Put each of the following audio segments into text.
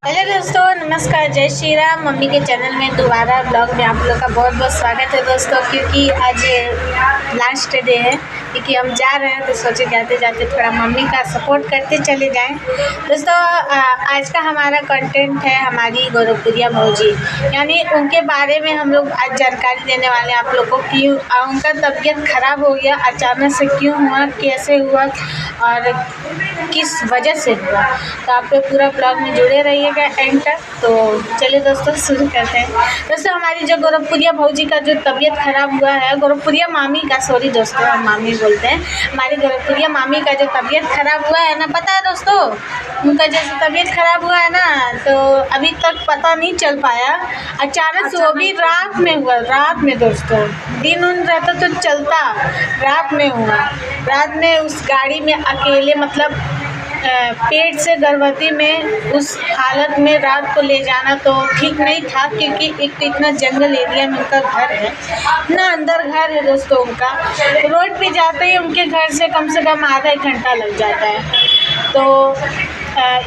Hello दोस्तों, नमस्कार, जय श्री राम। मम्मी के चैनल में दोबारा ब्लॉग में आप लोग का बहुत बहुत स्वागत है दोस्तों। क्योंकि आज लास्ट डे है, क्योंकि हम जा रहे हैं तो सोचे जाते जाते थोड़ा मम्मी का सपोर्ट करते चले जाएं। दोस्तों आज का हमारा कंटेंट है हमारी गौरवपुरिया भौजी, यानी उनके बारे में हम लोग आज जानकारी देने वाले हैं आप लोग को। क्यों उनका तबीयत खराब हो गया, अचानक से क्यों हुआ, कैसे हुआ और किस वजह से हुआ, तो आप लोग पूरा ब्लॉग में जुड़े रहिएगा एंड तक। तो चलिए दोस्तों शुरू करते हैं। दोस्तों हमारी जो गौरवपुरिया भौजी का जो तबीयत खराब हुआ है, गौरवपुरिया मामी का, सॉरी दोस्तों हम मामी बोलते हैं, हमारी गौरवपुरिया मामी का जो तबीयत खराब हुआ है ना, पता है दोस्तों उनका जैसे तबीयत खराब हुआ है ना, तो अभी तक पता नहीं चल पाया। अचानक से वो भी रात में हुआ, रात में दोस्तों, दिन उन रहता तो चलता, रात में हुआ। रात में उस गाड़ी में अकेले, मतलब पेट से गर्भवती में उस हालत में रात को ले जाना तो ठीक नहीं था, क्योंकि एक तो इतना जंगल एरिया में उनका घर है, इतना अंदर घर है दोस्तों उनका। रोड पे जाते ही उनके घर से कम आधा एक घंटा लग जाता है, तो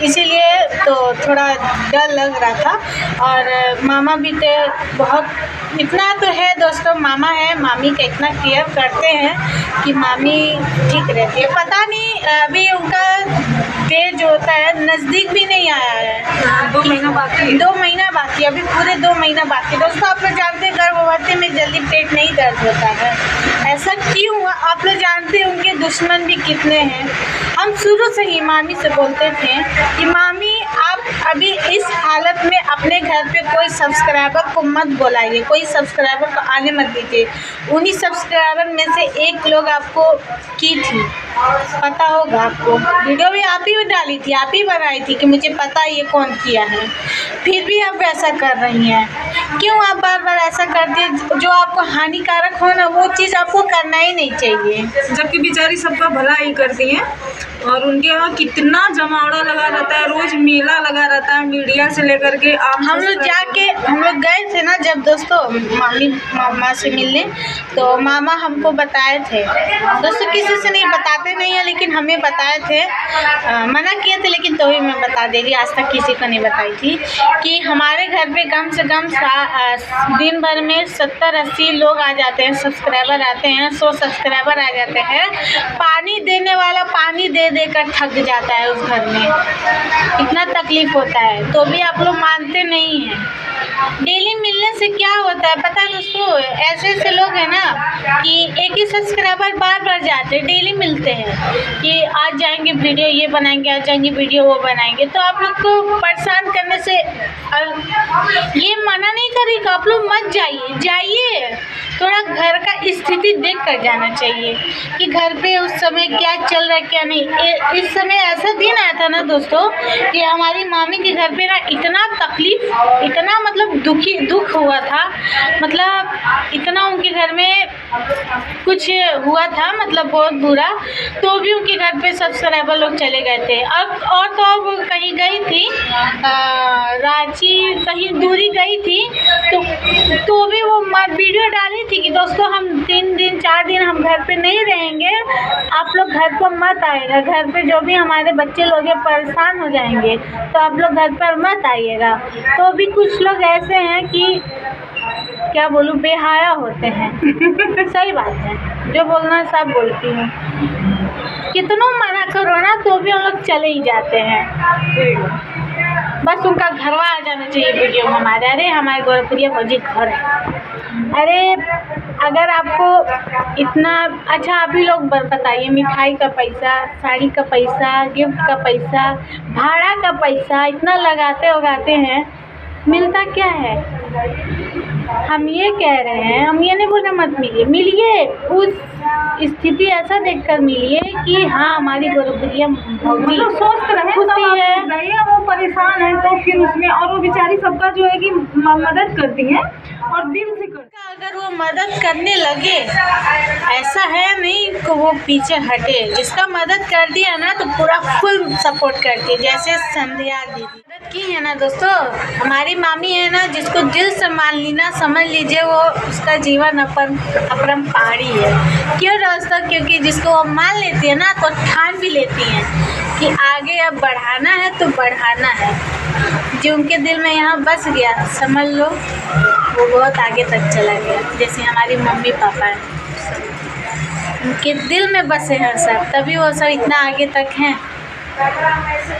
इसीलिए तो थोड़ा डर लग रहा था। और मामा भी थे बहुत, इतना तो है दोस्तों, मामा है, मामी का इतना केयर करते हैं कि मामी ठीक रहती है। पता नहीं अभी उनका डेट जो होता है नज़दीक भी नहीं आया है, 2 महीना बाकी, 2 महीना बाकी, अभी पूरे 2 महीना बाकी। दोस्तों आप लोग जानते हैं गर्भवती में जल्दी पेट नहीं दर्द होता है, ऐसा क्यों हुआ? आप लोग जानते हैं उनके दुश्मन भी कितने हैं। हम शुरू से ही मामी से बोलते थे कि मामी आप अभी इस हालत में अपने घर पे कोई सब्सक्राइबर को मत बुलाइए, कोई सब्सक्राइबर को आने मत दीजिए। उन्हीं सब्सक्राइबर में से एक लोग आपको की थी, पता होगा आपको, वीडियो भी आप ही डाली थी, आप ही बनाई थी कि मुझे पता है ये कौन किया है, फिर भी आप ऐसा कर रही हैं। क्यों आप बार बार ऐसा करती हैं? जो आपको हानिकारक हो ना, वो चीज़ आपको करना ही नहीं चाहिए। जबकि बेचारी सबका भला ही करती हैं, और उनके यहाँ कितना जमावड़ा लगा रहता है, रोज मेला लगा रहता है, मीडिया से लेकर के आप। हम लोग गए थे ना जब दोस्तों मामा से मिलने, तो मामा हमको बताए थे दोस्तों, किसी से नहीं बताते नहीं है लेकिन हमें बताए थे, मना किए थे लेकिन तो भी मैं बता दे रही, आज तक किसी को नहीं बताई थी, कि हमारे घर पे कम से कम दिन भर में 70-80 लोग आ जाते हैं, सब्सक्राइबर आते हैं, 100 सब्सक्राइबर आ जाते हैं। पानी देने वाला पानी दे देकर थक जाता है उस घर में, इतना तकलीफ होता है, तो भी आप लोग मानते नहीं हैं। डेली मिलने से क्या होता है पता है दोस्तों, ऐसे लोग हैं ना कि एक ही सब्सक्राइबर बार बार जाते हैं, डेली मिलते हैं कि आज जाएंगे वीडियो ये बनाएंगे, आज जाएंगे वीडियो वो बनाएंगे, तो आप लोग को परेशान करने से ये मना नहीं करेगा, आप लोग मत जाइए, थोड़ा घर का स्थिति देख कर जाना चाहिए कि घर पे उस समय क्या चल रहा है क्या नहीं। इस समय ऐसा दिन आया था ना दोस्तों कि हमारी मामी के घर पे ना इतना तकलीफ, इतना मतलब दुख हुआ था, मतलब इतना उनके घर में कुछ हुआ था, मतलब बहुत बुरा, तो भी उनके घर पे सब्सक्राइबर लोग चले गए थे। और तो अब कहीं गई थी, रांची कहीं दूरी गई थी, तो भी वो वीडियो डाली थी कि दोस्तों हम 3 दिन 4 दिन हम घर पे नहीं रहेंगे, आप लोग घर पर मत आइएगा, घर पे जो भी हमारे बच्चे लोग हैं परेशान हो जाएंगे, तो आप लोग घर पर मत आइएगा। तो भी कुछ लोग ऐसे हैं कि क्या बोलूँ, बेहाया होते हैं। सही बात है, जो बोलना है सब बोलती हूँ, कितना मना करो ना तो भी हम लोग चले ही जाते हैं। बस उनका घरवा आ जाना चाहिए वीडियो में हमारे। अरे हमारे गौरवपुरिया भौजी घर है, अरे अगर आपको इतना अच्छा, आप ही लोग बताइए, मिठाई का पैसा, साड़ी का पैसा, गिफ्ट का पैसा, भाड़ा का पैसा इतना लगाते हैं, मिलता क्या है? हम ये कह रहे हैं, हम ये नहीं बोल रहे मत मिलिए, उस स्थिति ऐसा देखकर मिलिए कि हाँ हमारी गौरवपुरिया भौजी स्वस्थ रहे, खुशी है, वो परेशान है तो फिर उसमें, और वो बेचारी सबका जो है कि मदद करती हैं और दिल से करती हैं। अगर वो मदद करने लगे, ऐसा है नहीं कि वो पीछे हटे, जिसका मदद कर दिया ना तो पूरा फुल सपोर्ट करती है। जैसे संध्या दीदी मदद की है ना दोस्तों, हमारी मामी है ना, जिसको दिल से मान लेना, समझ लीजिए वो उसका जीवन अपरंपारी है। क्यों दोस्तों? क्योंकि जिसको वो मान लेती है ना तो ठान भी लेती हैं कि आगे अब बढ़ाना है तो बढ़ाना है। जो उनके दिल में यहाँ बस गया, समझ लो वो बहुत आगे तक चला गया। जैसे हमारी मम्मी पापा हैं, उनके दिल में बसे हैं सब, तभी वो सब इतना आगे तक हैं।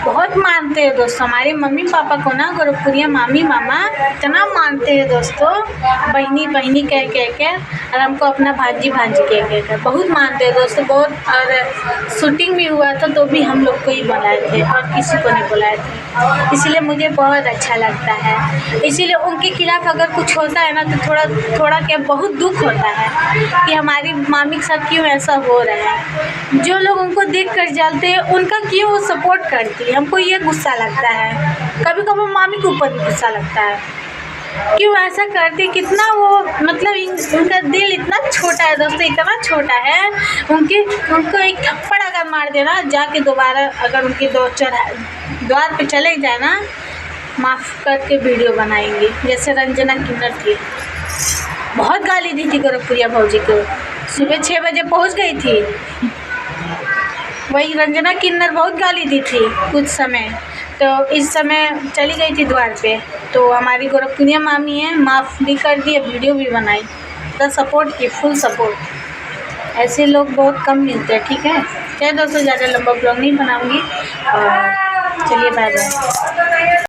बहुत मानते हैं दोस्तों हमारे मम्मी पापा को ना, गोरखपुरिया मामी मामा इतना मानते हैं दोस्तों, बहनी बहनी कह के और हमको अपना भांजी भांजी कह के बहुत मानते हैं दोस्तों बहुत। और शूटिंग भी हुआ था तो भी हम लोग को ही बुलाए थे और किसी को नहीं बुलाए थे, इसीलिए मुझे बहुत अच्छा लगता है। इसीलिए उनके खिलाफ़ अगर कुछ होता है ना तो थोड़ा क्या बहुत दुख होता है कि हमारी मामी के साथ क्यों ऐसा हो रहा है। जो लोग उनको देख कर जलते हैं उनका क्यों सपोर्ट करती है, हमको ये गुस्सा लगता है। कभी कभी मामी के ऊपर भी गुस्सा लगता है, क्यों ऐसा करती, कितना वो मतलब उनका दिल इतना छोटा है दोस्तों, इतना छोटा है। उनको एक थप्पड़ अगर मार देना, जाके दोबारा अगर उनके द्वार पे चले जाए ना, माफ़ करके वीडियो बनाएंगे। जैसे रंजना किन्नर थी, बहुत गाली दी थी गोरखपुरिया भौजी को, सुबह 6 बजे पहुँच गई थी। वही रंजना किन्नर बहुत गाली दी थी कुछ समय, तो इस समय चली गई थी द्वार पे, तो हमारी गोरखपुरिया मामी है, माफ़ भी कर दिए, वीडियो भी बनाई, तो सपोर्ट की, फुल सपोर्ट। ऐसे लोग बहुत कम मिलते हैं। ठीक है, चलिए दोस्तों ज़्यादा लंबा ब्लॉग नहीं बनाऊंगी, और चलिए बाय बाय।